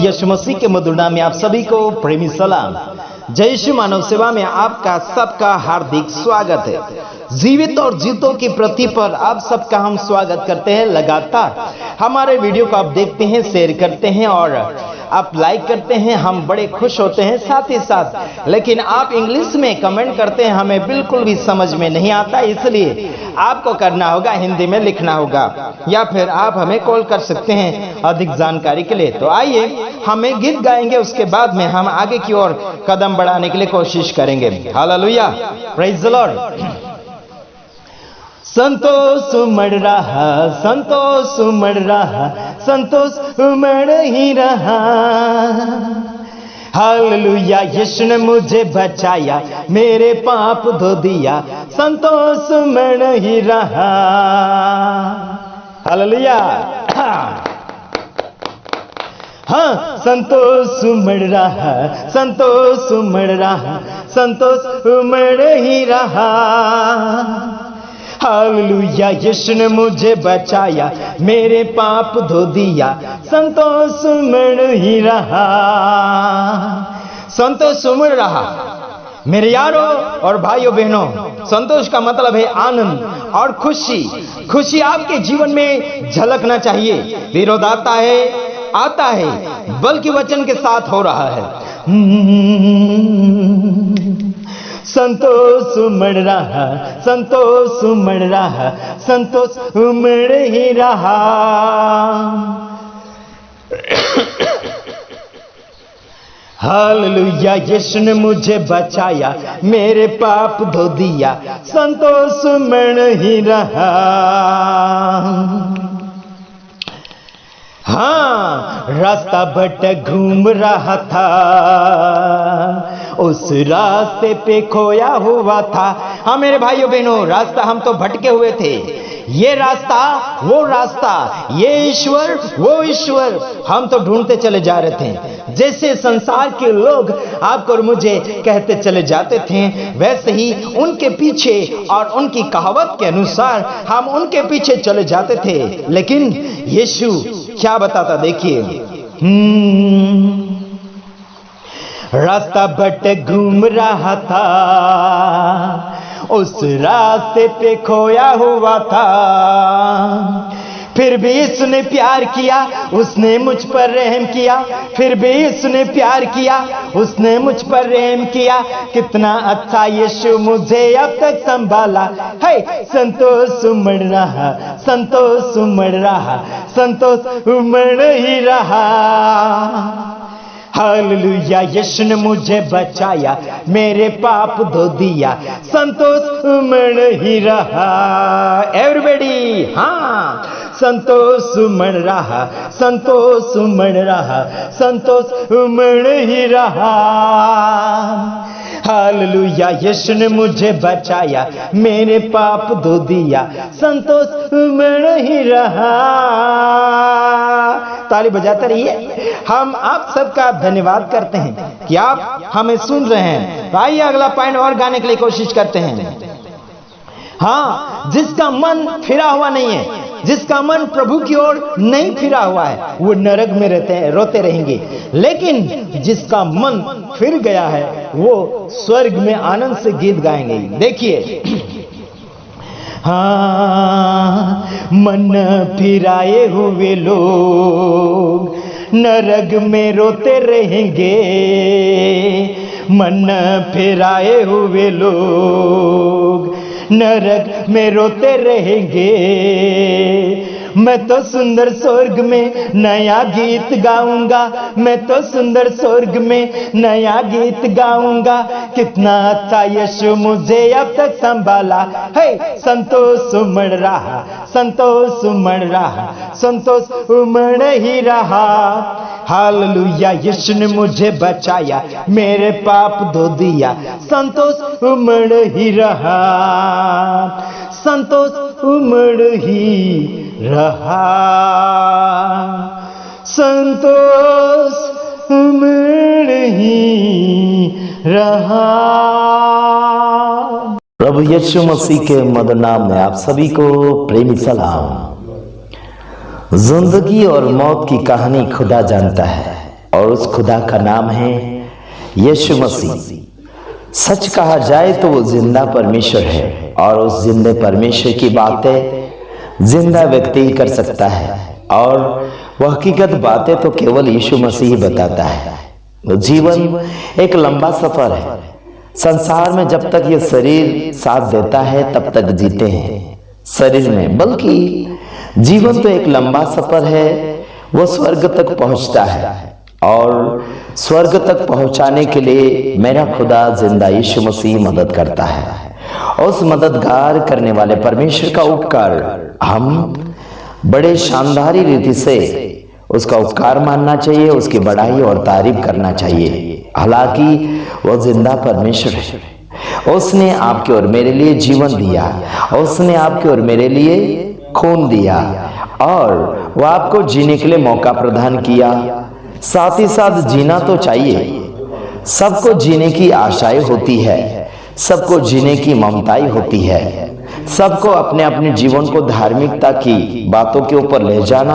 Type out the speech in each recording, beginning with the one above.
यीशु मसीह के मधुर नाम में आप सभी को प्रेमी सलाम। जय यीशु मानव सेवा में आपका सबका हार्दिक स्वागत है। जीवित और जीतों की पृथ्वी पर आप सबका हम स्वागत करते हैं। लगातार हमारे वीडियो को आप देखते हैं, शेयर करते हैं और आप लाइक करते हैं, हम बड़े खुश होते हैं। साथ ही साथ लेकिन आप इंग्लिश में कमेंट करते हैं, हमें बिल्कुल भी समझ में नहीं आता, इसलिए आपको करना होगा, हिंदी में लिखना होगा या फिर आप हमें कॉल कर सकते हैं अधिक जानकारी के लिए। तो आइए हमें गीत गाएंगे, उसके बाद में हम आगे की ओर कदम बढ़ाने के लिए कोशिश करेंगे। Hallelujah, praise the Lord. संतोष उमड़ रहा, संतोष उमड़ रहा, संतोष उमड़ ही रहा। हालेलुया, यीशु ने मुझे बचाया, मेरे पाप धो दिया, संतोष उमड़ ही रहा। हालेलुया। हाँ, संतोष उमड़ रहा, संतोष उमड़ रहा, संतोष उमड़ ही रहा। हालेलुया, यीशु ने मुझे बचाया, मेरे पाप धो दिया, संतोष उमड़ ही रहा। संतोष उमड़ रहा। मेरे यारों और भाइयों बहनों, संतोष का मतलब है आनंद और खुशी। खुशी आपके जीवन में झलकना चाहिए। विरोध आता है बल्कि वचन के साथ हो रहा है। संतोष उमड़ रहा, संतोष उमड़ रहा, संतोष उमड़ ही रहा। हालेलुया, यीशु ने मुझे बचाया, मेरे पाप धो दिया, संतोष उमड़ ही रहा। हाँ, रास्ता भटक घूम रहा था, उस रास्ते पे खोया हुआ था। हाँ मेरे भाइयों बहनों, रास्ता हम तो भटके हुए थे। ये रास्ता वो रास्ता, ये ईश्वर वो ईश्वर, हम तो ढूंढते चले जा रहे थे। जैसे संसार के लोग आपको और मुझे कहते चले जाते थे, वैसे ही उनके पीछे और उनकी कहावत के अनुसार हम उनके पीछे चले जाते थे। लेकिन यीशु क्या बताता, देखिए। रास्ता भटक घूम रहा था, उस रास्ते पे खोया हुआ था, फिर भी उसने प्यार किया, उसने मुझ पर रहम किया। फिर भी उसने प्यार किया, उसने मुझ पर रहम किया। कितना अच्छा यीशु मुझे अब तक संभाला है। संतोष उमड़ रहा, संतोष उमड़ रहा, संतोष उमड़ ही रहा। हालेलुया, यीशु ने मुझे बचाया, मेरे पाप धो दिया, संतोष उमड़ ही रहा। एवरीबॉडी, हाँ, संतोष उमड़ रहा, संतोष उमड़ रहा, संतोष उमड़ ही रहा। हालेलुया, यीशु ने मुझे बचाया, मेरे पाप धो दिया, संतोष उमड़ ही रहा। ताली बजाते रहिए। हम आप सबका धन्यवाद करते हैं कि आप हमें सुन रहे हैं। तो आइए अगला पॉइंट और गाने के लिए कोशिश करते हैं। हाँ, जिसका मन फिरा हुआ नहीं है, जिसका मन प्रभु की ओर नहीं फिरा हुआ है, वो नरक में रोते रहेंगे। लेकिन जिसका मन फिर गया है, वो स्वर्ग में आनंद से गीत गाएंगे। देखिए, हाँ, मन फिराए हुए लोग नरक में रोते रहेंगे। मन फिराए हुए लोग नरक में रोते रहेंगे। मैं तो सुंदर स्वर्ग में नया गीत गाऊंगा, मैं तो सुंदर स्वर्ग में नया गीत गाऊंगा। कितना अच्छा यीशु मुझे अब तक संभाला है। संतोष उमड़ रहा, संतोष उमड़ रहा, संतोष उमड़ ही रहा। हालेलुया, यीशु ने मुझे बचाया, मेरे पाप धो दिया, संतोष उमड़ ही रहा, संतोष उमड़ ही रहा, संतोष उमड़ ही रहा। प्रभु यीशु मसीह के मधुर नाम में आप सभी को प्रेमी सलाम। जिंदगी और मौत की कहानी खुदा जानता है, और उस खुदा का नाम है यीशु मसीह। सच कहा जाए तो वो जिंदा परमेश्वर है और उस जिंदे परमेश्वर की बातें जिंदा व्यक्ति ही कर सकता है और वह हकीकत बातें तो केवल यीशु मसीह ही बताता है। जीवन एक लंबा सफर है। संसार में जब तक ये शरीर साथ देता है तब तक जीते हैं शरीर में, बल्कि जीवन तो एक लंबा सफर है। वो स्वर्ग तक पहुंचता है और स्वर्ग तक पहुंचाने के लिए मेरा खुदा जिंदा यीशु मसीह मदद करता है। उस मददगार करने वाले परमेश्वर का उपकार हम बड़े शानदारी रीति से उसका उपकार मानना चाहिए, उसकी बड़ाई और तारीफ करना चाहिए। हालांकि वो जिंदा परमेश्वर है। उसने आपके और मेरे लिए जीवन दिया, उसने आपके और मेरे लिए खून दिया और वो आपको जीने के लिए मौका प्रदान किया। साथ ही साथ जीना तो चाहिए। सबको जीने की आशाएं होती है, सबको जीने की ममताएं होती है, सबको अपने अपने जीवन को धार्मिकता की बातों के ऊपर ले जाना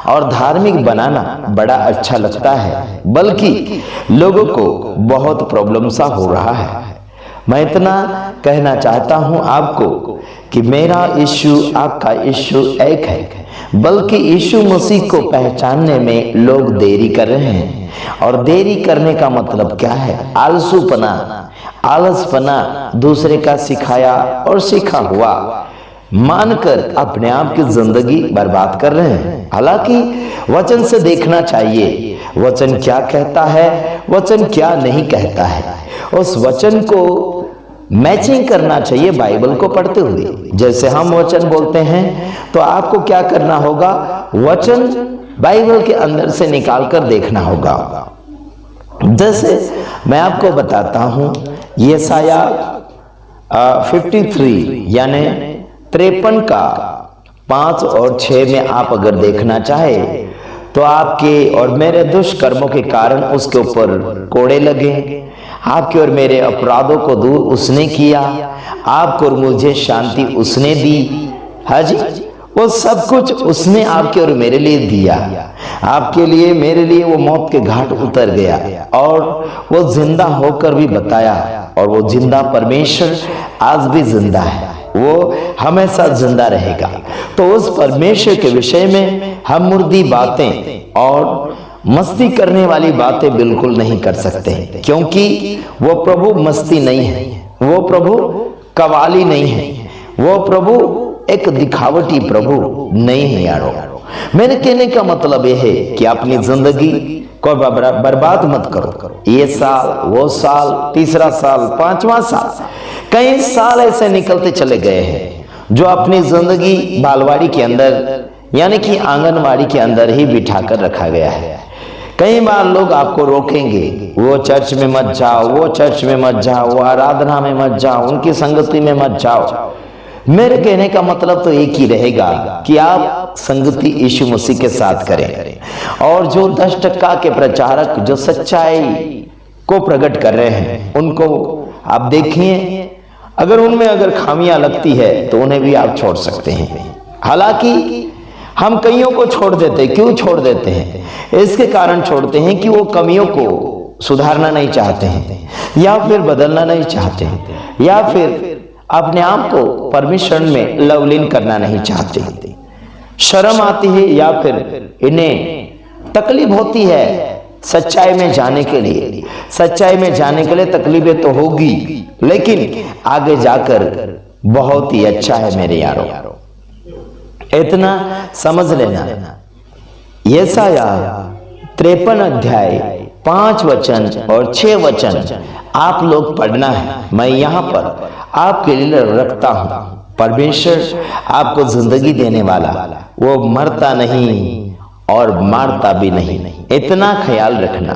और धार्मिक बनाना बड़ा अच्छा लगता है, बल्कि लोगों को बहुत प्रॉब्लम सा हो रहा है। मैं इतना कहना चाहता हूं आपको कि मेरा यीशु आपका यीशु एक है, बल्कि यीशु मसीह को पहचानने में लोग देरी कर रहे हैं। और देरी करने का मतलब क्या है? आलसूपना, आलसपना, दूसरे का सिखाया और सीखा हुआ मानकर अपने आप की जिंदगी बर्बाद कर रहे हैं। हालांकि वचन से देखना चाहिए, वचन क्या कहता है, वचन क्या नहीं कहता है। उस वचन को मैचिंग करना चाहिए बाइबल को पढ़ते हुए। जैसे हम वचन बोलते हैं तो आपको क्या करना होगा? वचन बाइबल के अंदर से निकाल कर देखना होगा। जैसे मैं आपको बताता हूं, यशाया 53 यानी 53 का 5 और 6 में आप अगर देखना चाहे तो आपके और मेरे दुष्कर्मों के कारण उसके ऊपर कोड़े लगे, आपके और मेरे अपराधों को दूर उसने किया, आपको और मुझे शांति उसने दी। हाँ जी, वो सब कुछ उसने आपके और मेरे लिए दिया। आपके लिए मेरे लिए वो मौत के घाट उतर गया और वो जिंदा होकर भी बताया। और वो जिंदा परमेश्वर आज भी जिंदा है, वो हमेशा जिंदा रहेगा। तो उस परमेश्वर के विषय में हम मुर्दी बातें और मस्ती करने वाली बातें बिल्कुल नहीं कर सकते, क्योंकि वो प्रभु मस्ती नहीं है, वो प्रभु कवाली नहीं है, वो प्रभु एक दिखावटी प्रभु नहीं है यारो। मेरे कहने का मतलब यह है कि अपनी जिंदगी को बर्बाद मत करो। ये साल, वो साल, तीसरा साल, 5वां साल, कई साल ऐसे निकलते चले गए हैं जो अपनी जिंदगी बालवाड़ी के अंदर यानी कि आंगनवाड़ी के अंदर ही बिठा कर रखा गया है। कई बार लोग आपको रोकेंगे, वो चर्च में मत जाओ, वो चर्च में मत जाओ, वो आराधना में मत जाओ, उनकी संगति में मत जाओ। मेरे कहने का मतलब तो एक ही रहेगा कि आप संगति यीशु मसीह के साथ करें। और जो 10% के प्रचारक जो सच्चाई को प्रकट कर रहे हैं उनको आप देखिए, अगर उनमें अगर खामियां लगती है तो उन्हें भी आप छोड़ सकते हैं। हालांकि हम कईयों को छोड़ देते हैं। क्यों छोड़ देते हैं? इसके कारण छोड़ते हैं कि वो कमियों को सुधारना नहीं चाहते हैं, या फिर बदलना नहीं चाहते हैं, या फिर अपने आप को परमेश्वर में लवलीन करना नहीं चाहते। शर्म आती है या फिर इन्हें तकलीफ होती है सच्चाई में जाने के लिए। सच्चाई में जाने के लिए तकलीफें तो होगी, लेकिन आगे जाकर बहुत ही अच्छा है मेरे यारों। इतना समझ लेना, यशाया 53 अध्याय 5 वचन और 6 वचन आप लोग पढ़ना है। मैं यहाँ पर आपके लिए रखता हूँ। परमेश्वर आपको जिंदगी देने वाला, वो मरता नहीं और मारता भी नहीं, इतना ख्याल रखना।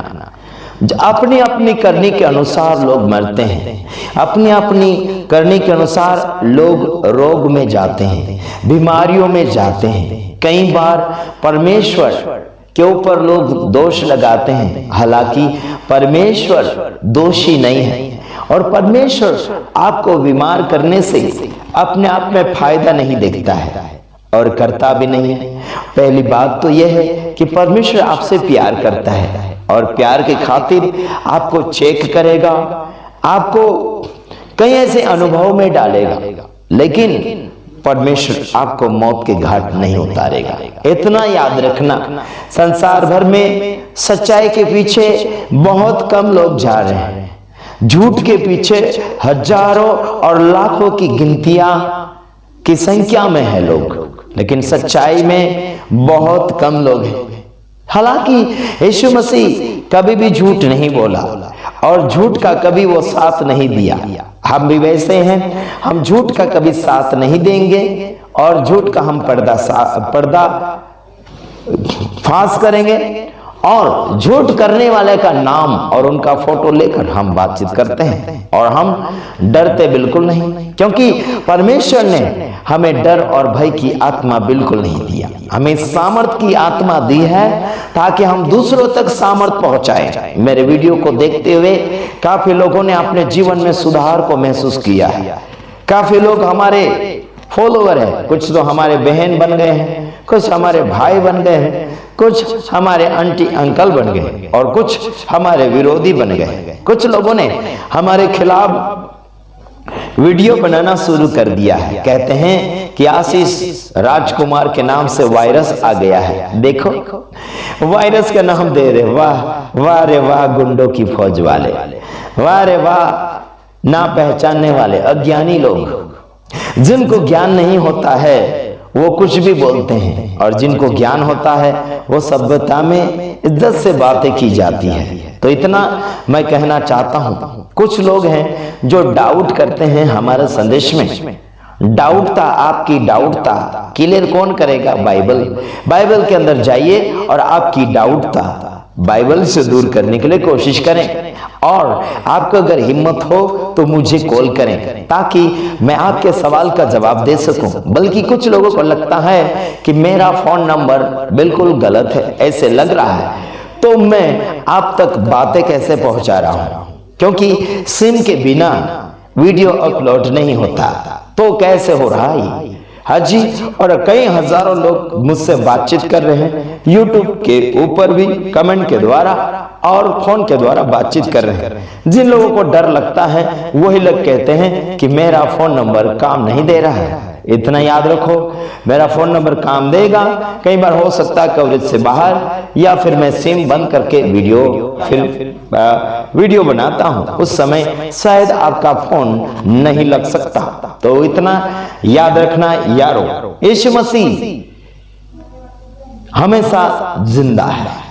अपनी अपनी करने के अनुसार लोग मरते हैं, अपनी अपनी करने के अनुसार लोग रोग में जाते हैं, बीमारियों में जाते हैं। कई बार परमेश्वर के ऊपर लोग दोष लगाते हैं, हालांकि परमेश्वर दोषी नहीं है। और परमेश्वर आपको बीमार करने से अपने आप में फायदा नहीं देखता है और करता भी नहीं है। पहली बात तो यह है कि परमेश्वर आपसे प्यार करता है और प्यार की खातिर आपको चेक करेगा, आपको कई ऐसे अनुभव में डालेगा, लेकिन परमेश्वर आपको मौत के घाट नहीं उतारेगा। इतना याद रखना, संसार भर में सच्चाई के पीछे बहुत कम लोग जा रहे हैं, झूठ के पीछे हजारों और लाखों की गिनतियां की संख्या में है लोग, लेकिन सच्चाई में बहुत कम लोग हैं। हालांकि यीशु मसीह कभी भी झूठ नहीं बोला और झूठ का कभी वो साथ नहीं दिया। हम भी वैसे हैं, हम झूठ का कभी साथ नहीं देंगे और झूठ का हम पर्दा फांस करेंगे और झूठ करने वाले का नाम और उनका फोटो लेकर हम बातचीत करते हैं और हम डरते बिल्कुल नहीं, क्योंकि परमेश्वर ने हमें डर और भय की आत्मा बिल्कुल नहीं दिया। हमें सामर्थ की आत्मा दी है ताकि हम दूसरों तक सामर्थ पहुंचाएं। मेरे वीडियो को देखते हुए काफी लोगों ने अपने जीवन में सुधार को महसूस किया है। काफी लोग हमारे फॉलोवर हैं, कुछ तो हमारे बहन बन गए हैं, कुछ हमारे भाई बन गए हैं, कुछ हमारे आंटी अंकल बन गए और कुछ हमारे विरोधी बन गए। कुछ लोगों ने हमारे खिलाफ वीडियो बनाना शुरू कर दिया है। कहते हैं कि आशीष राजकुमार के नाम से वायरस आ गया है। देखो, वायरस का नाम दे रहे। वाह वाह रे वाह, गुंडों की फौज वाले, वाह रे वाह, ना पहचानने वाले अज्ञानी लोग। जिनको ज्ञान नहीं होता है वो कुछ भी बोलते हैं, और जिनको ज्ञान होता है वो सभ्यता में इज्जत से बातें की जाती है। तो इतना मैं कहना चाहता हूं, कुछ लोग हैं जो डाउट करते हैं हमारे संदेश में। डाउट था, आपकी डाउट था, क्लियर कौन करेगा? बाइबल के अंदर जाइए और आपकी डाउट था बाइबल से दूर करने के लिए कोशिश करें। और आपको अगर हिम्मत हो तो मुझे कॉल करें ताकि मैं आपके सवाल का जवाब दे सकूं। बल्कि कुछ लोगों को लगता है कि मेरा फोन नंबर बिल्कुल गलत है, ऐसे लग रहा है, तो मैं आप तक बातें कैसे पहुंचा रहा हूं? क्योंकि सिम के बिना वीडियो अपलोड नहीं होता, तो कैसे हो रहा है? हाजी, और कई हजारों लोग मुझसे बातचीत कर रहे हैं, यूट्यूब के ऊपर भी कमेंट के द्वारा और फोन के द्वारा बातचीत कर रहे हैं। जिन लोगों को डर लगता है वही लोग कहते हैं कि मेरा फोन नंबर काम नहीं दे रहा है। इतना याद रखो, मेरा फोन नंबर काम देगा। कई बार हो सकता है कवरेज से बाहर, या फिर मैं सिम बंद करके वीडियो बनाता हूं, उस समय शायद आपका फोन नहीं लग सकता। तो इतना याद रखना यारो, यीशु मसीह हमेशा जिंदा है।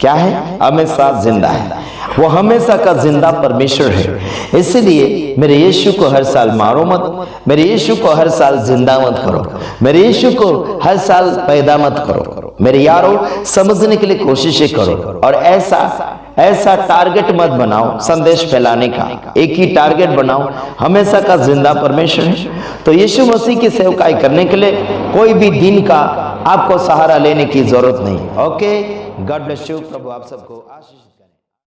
क्या है? हमेशा जिंदा है। वो हमेशा का जिंदा परमेश्वर है। इसलिए मेरे यीशु को हर साल मारो मत, मेरे यीशु को हर साल जिंदा मत करो, मेरे यीशु को हर साल पैदा मत करो। मेरे यारो, समझने के लिए कोशिशें करो और ऐसा टारगेट मत बनाओ संदेश फैलाने का। एक ही टारगेट बनाओ, हमेशा का जिंदा परमेश्वर है। तो यीशु मसीह की सेवकाई करने के लिए कोई भी दिन का आपको सहारा लेने की जरूरत नहीं। Okay, God bless you. प्रभु आप सबको आशीष